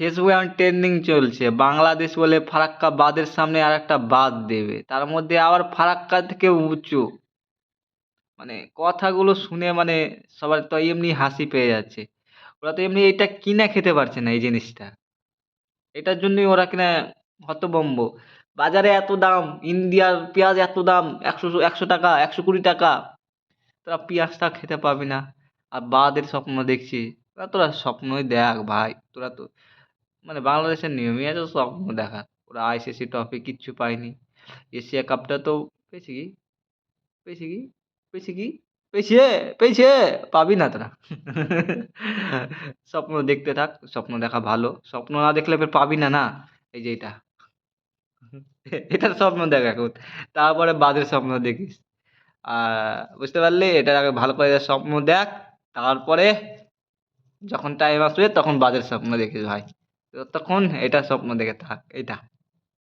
ফেসবুকে এখন ট্রেন্ডিং চলছে, বাংলাদেশ বলে ফারাক্কা বাঁধের সামনে আর একটা বাঁধ দেবে, তার মধ্যে আবার ফারাক্কা থেকে উঁচু। মানে কথাগুলো শুনে মানে সবার তো এমনি হাসি পেয়ে যাচ্ছে। ওরা তো এমনি এটা কিনে খেতে পারছে না এই জিনিসটা। এটার জন্যই ওরা কিনা হতভম্ব। বাজারে এত দাম, ইন্ডিয়ার পেঁয়াজ এত দাম, ১০০ টাকা, ১২০ টাকা। তোরা পেঁয়াজটা খেতে পাবি না। আর বাঁধের স্বপ্ন দেখছিস। তোরা স্বপ্নই দেখ ভাই। তোরা তো মানে বাংলাদেশের নিয়মই আছে স্বপ্ন দেখার। ওরা আইসিসি ট্রফি কিচ্ছু পায়নি। এশিয়া কাপটা তো পেয়েছে কি? পেয়েছে কি? পেয়েছে কি? পেয়েছে! পেয়েছে! পাবি না তোরা। স্বপ্ন দেখতে থাক। স্বপ্ন দেখা ভালো। স্বপ্ন না দেখলে ফের পাবি না, না? এই যে এটা। এটার স্বপ্ন দেখ এখন। তারপরে বাদের স্বপ্ন দেখিস। বুঝতে পারলি? এটার আগে ভালো করে স্বপ্ন দেখ। তারপরে যখন টাইম আসবে তখন বাদের স্বপ্ন দেখিস ভাই। ততক্ষণ এটা স্বপ্ন দেখে থাক। এইটা।